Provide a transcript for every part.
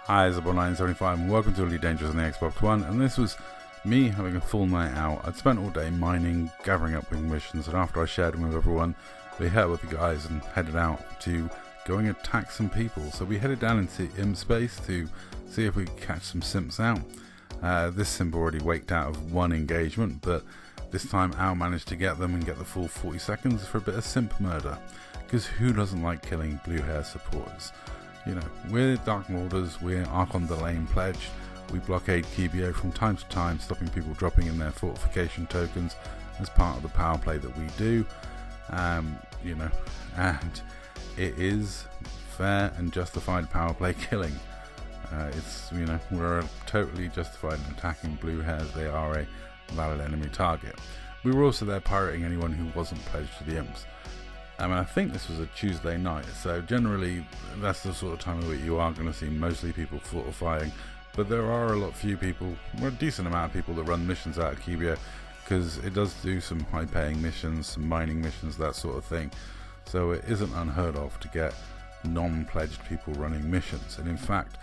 Hi, it's Zabo975 and welcome to Elite Dangerous on the Xbox One, and this was me having a full night out. I'd spent all day mining, gathering up wing missions, and after I shared them with everyone, we hit with the guys and headed out to go and attack some people. So we headed down into imp space to see if we could catch some simps out. This simp already waked out of one engagement, but this time Al managed to get them and get the full 40 seconds for a bit of simp murder, because who doesn't like killing blue hair supporters? You know, we're Dark Marauders, we're Archon Delane pledged, we blockade Kibio from time to time, stopping people dropping in their fortification tokens as part of the power play that we do. You know, and it is fair and justified power play killing. It's, you know, we're totally justified in attacking blue hairs. They are a valid enemy target. We were also there pirating anyone who wasn't pledged to the imps. I think this was a Tuesday night, so generally that's the sort of time of week you are going to see mostly people fortifying, but there are a few people, well, a decent amount of people that run missions out of Kibio, because it does do some high paying missions, some mining missions, that sort of thing. So it isn't unheard of to get non-pledged people running missions. And in fact,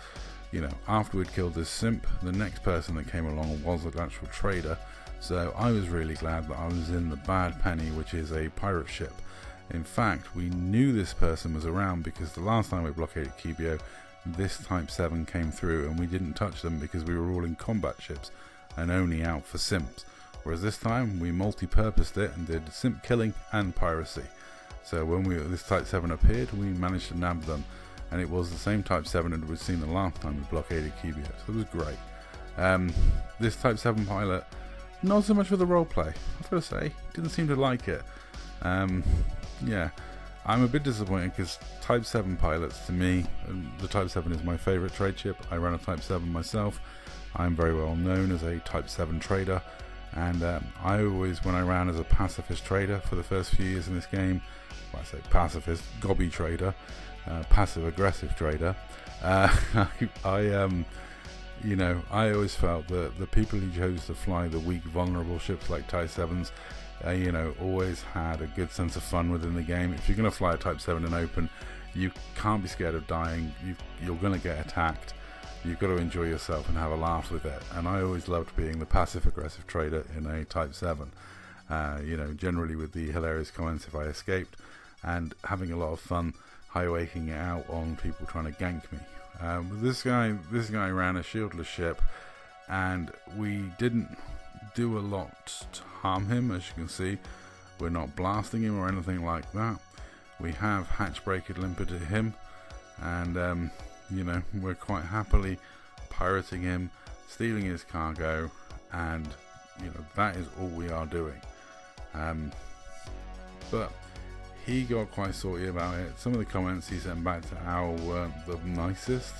you know, after we'd killed this simp, the next person that came along was an actual trader. So I was really glad that I was in the Bad Penny, which is a pirate ship. In fact, we knew this person was around because the last time we blockaded Kibio, this Type 7 came through and we didn't touch them because we were all in combat ships and only out for simps. Whereas this time we multi-purposed it and did simp killing and piracy. So when this Type 7 appeared, we managed to nab them, and it was the same Type 7 that we'd seen the last time we blockaded Kibio, so it was great. This Type 7 pilot, not so much for the roleplay, I've got to say, didn't seem to like it. Yeah, I'm a bit disappointed because Type 7 pilots, to me, the Type 7 is my favourite trade ship. I run a Type 7 myself. I'm very well known as a Type 7 trader, and I always, when I ran as a pacifist trader for the first few years in this game, well, I say pacifist, gobby trader, passive aggressive trader, you know, I always felt that the people who chose to fly the weak, vulnerable ships like Type 7s, you know, always had a good sense of fun within the game. If you're going to fly a Type 7 in open, you can't be scared of dying. You're going to get attacked. You've got to enjoy yourself and have a laugh with it. And I always loved being the passive-aggressive trader in a Type 7. You know, generally with the hilarious comments if I escaped, and having a lot of fun high-waking it out on people trying to gank me. This guy ran a shieldless ship, and we didn't do a lot to harm him. As you can see, we're not blasting him or anything like that. We have hatchbreaker limpered him, and you know, we're quite happily pirating him, stealing his cargo, and you know, that is all we are doing. But he got quite salty about it. Some of the comments he sent back to Al weren't the nicest.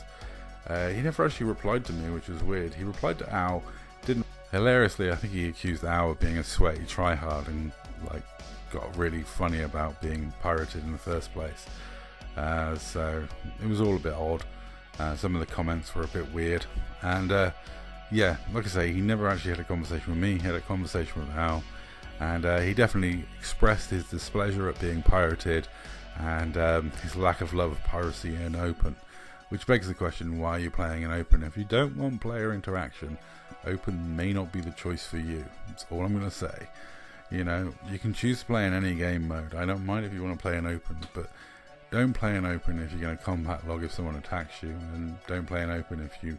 He never actually replied to me, which was weird. He replied to Al, didn't. Hilariously, I think he accused Al of being a sweaty tryhard and like got really funny about being pirated in the first place. So it was all a bit odd. Some of the comments were a bit weird, and yeah, like I say, he never actually had a conversation with me. He had a conversation with Al, and he definitely expressed his displeasure at being pirated and his lack of love of piracy in open. Which begs the question, why are you playing in open? If you don't want player interaction, open may not be the choice for you. That's all I'm going to say. You know, you can choose to play in any game mode. I don't mind if you want to play in open, but don't play in open if you're going to combat log if someone attacks you, and don't play in open if you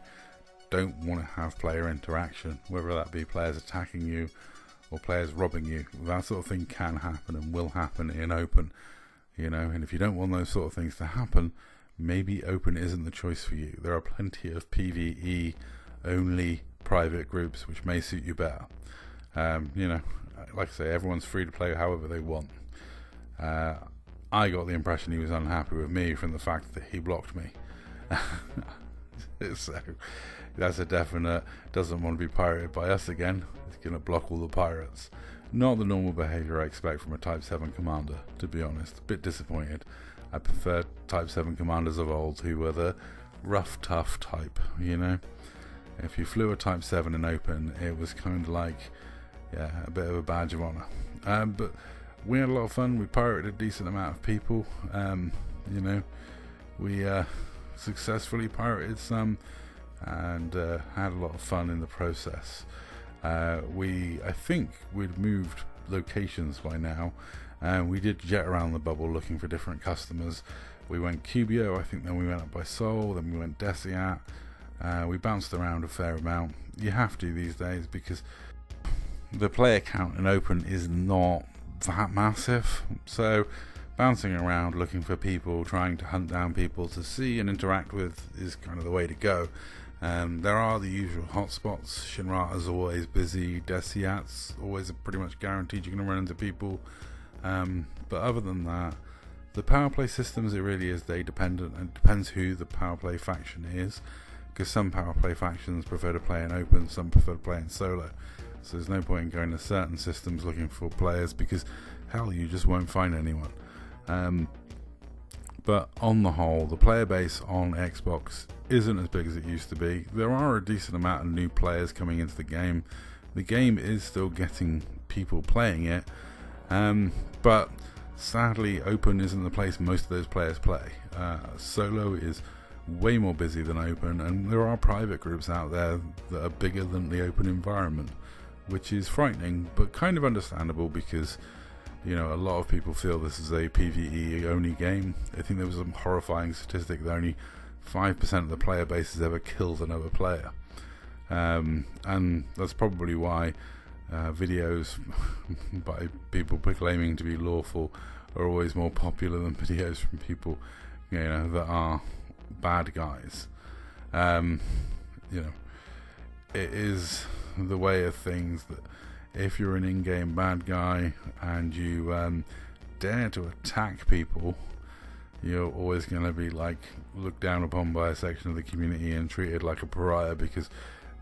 don't want to have player interaction, whether that be players attacking you or players robbing you. That sort of thing can happen and will happen in open, you know, and if you don't want those sort of things to happen, maybe open isn't the choice for you. There are plenty of PvE only private groups which may suit you better. You know, like I say, everyone's free to play however they want. I got the impression he was unhappy with me from the fact that he blocked me. So that's a definite, doesn't want to be pirated by us again. He's going to block all the pirates. Not the normal behaviour I expect from a Type 7 commander, to be honest. A bit disappointed. I prefer Type 7 commanders of old who were the rough, tough type, you know. If you flew a Type 7 in open, it was kind of like, yeah, a bit of a badge of honour. But we had a lot of fun. We pirated a decent amount of people. You know, we successfully pirated some, and had a lot of fun in the process. I think we'd moved locations by now, and we did jet around the bubble looking for different customers. We went Cubio, I think, then we went up by Seoul, then we went Desiat. We bounced around a fair amount. You have to these days because the player count in Open is not that massive, so bouncing around looking for people, trying to hunt down people to see and interact with is kind of the way to go. There are the usual hotspots. Shinrata's always busy, Desiat's always pretty much guaranteed you're going to run into people, but other than that, the power play systems, it really is day dependent, and it depends who the power play faction is, because some power play factions prefer to play in Open, some prefer to play in solo, so there's no point in going to certain systems looking for players, because hell, you just won't find anyone. But on the whole, the player base on Xbox isn't as big as it used to be. There are a decent amount of new players coming into the game. The game is still getting people playing it, but sadly Open isn't the place most of those players play. Solo is way more busy than Open, and there are private groups out there that are bigger than the Open environment, which is frightening but kind of understandable, because you know, a lot of people feel this is a PvE only game. I think there was some horrifying statistic that only 5% of the player base has ever killed another player, and that's probably why videos by people proclaiming to be lawful are always more popular than videos from people, you know, that are bad guys. You know, it is the way of things that if you're an in-game bad guy and you dare to attack people, you're always going to be like looked down upon by a section of the community and treated like a pariah, because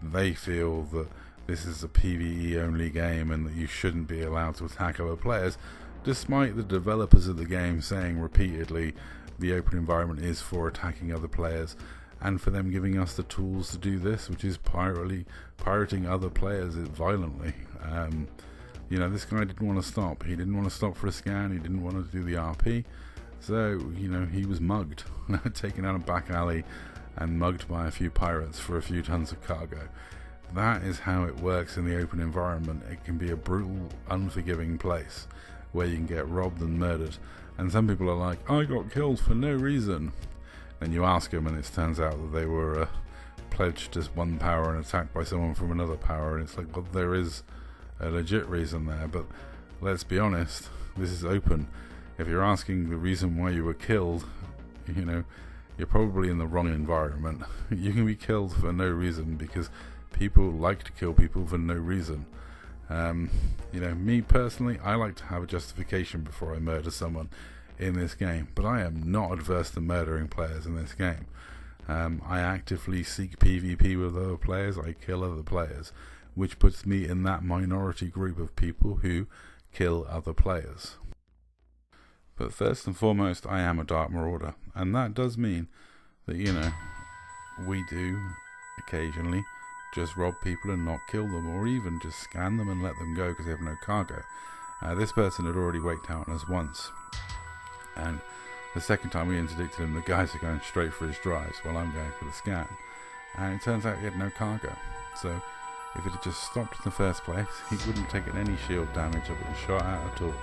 they feel that this is a PvE only game and that you shouldn't be allowed to attack other players, despite the developers of the game saying repeatedly the Open environment is for attacking other players, and for them giving us the tools to do this, which is pirating other players violently. You know, this guy didn't want to stop. He didn't want to stop for a scan. He didn't want to do the RP. So, you know, he was mugged, taken out a back alley and mugged by a few pirates for a few tons of cargo. That is how it works in the Open environment. It can be a brutal, unforgiving place where you can get robbed and murdered. And some people are like, I got killed for no reason. And you ask them and it turns out that they were pledged as one power and attacked by someone from another power, and it's like, well, there is a legit reason there, but let's be honest, this is Open. If you're asking the reason why you were killed, you know, you're probably in the wrong environment. You can be killed for no reason because people like to kill people for no reason. You know, me personally, I like to have a justification before I murder someone in this game, but I am not adverse to murdering players in this game. I actively seek PvP with other players. I kill other players, which puts me in that minority group of people who kill other players. But first and foremost, I am a Dark Marauder, and that does mean that, you know, we do occasionally just rob people and not kill them, or even just scan them and let them go because they have no cargo. This person had already waked out on us once, and the second time we interdicted him, the guys are going straight for his drives while I'm going for the scan, and it turns out he had no cargo. So if it had just stopped in the first place, he wouldn't have taken any shield damage or been shot at all.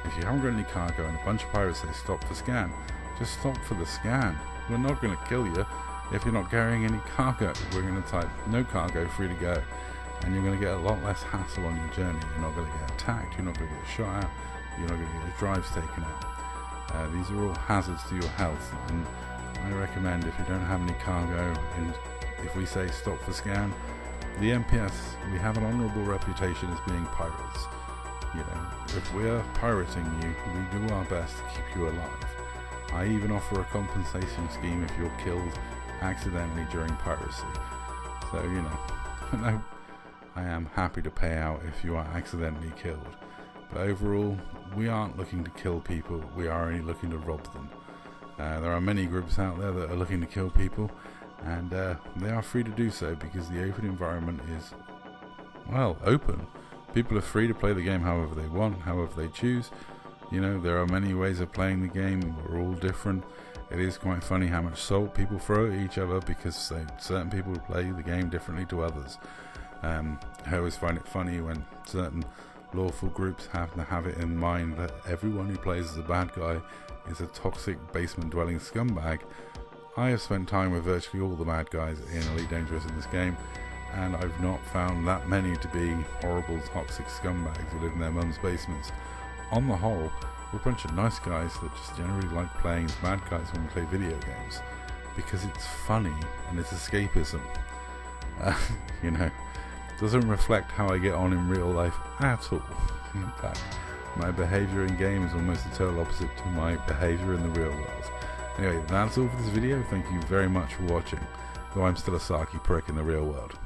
If you haven't got any cargo and a bunch of pirates say stop the scan, just stop for the scan. We're not going to kill you if you're not carrying any cargo. We're going to type no cargo, free to go, and you're going to get a lot less hassle on your journey. You're not going to get attacked, you're not going to get shot at, you're not going to get your drives taken out. These are all hazards to your health, and I recommend, if you don't have any cargo and if we say stop for scan, the DMPS, we have an honourable reputation as being pirates. You know, if we're pirating you, we do our best to keep you alive. I even offer a compensation scheme if you're killed accidentally during piracy. So, you know, I am happy to pay out if you are accidentally killed. But overall, we aren't looking to kill people, we are only looking to rob them. There are many groups out there that are looking to kill people, and they are free to do so because the Open environment is, well, open. People are free to play the game however they want, however they choose. You know, there are many ways of playing the game, we're all different. It is quite funny how much salt people throw at each other because certain people play the game differently to others. I always find it funny when certain lawful groups have to have it in mind that everyone who plays as a bad guy is a toxic basement-dwelling scumbag. I have spent time with virtually all the bad guys in Elite Dangerous in this game, and I've not found that many to be horrible, toxic scumbags who live in their mum's basements. On the whole, we're a bunch of nice guys that just generally like playing as bad guys when we play video games, because it's funny and it's escapism. You know, doesn't reflect how I get on in real life at all. In fact, my behaviour in game is almost the total opposite to my behaviour in the real world. Anyway, that's all for this video. Thank you very much for watching, though I'm still a sarky prick in the real world.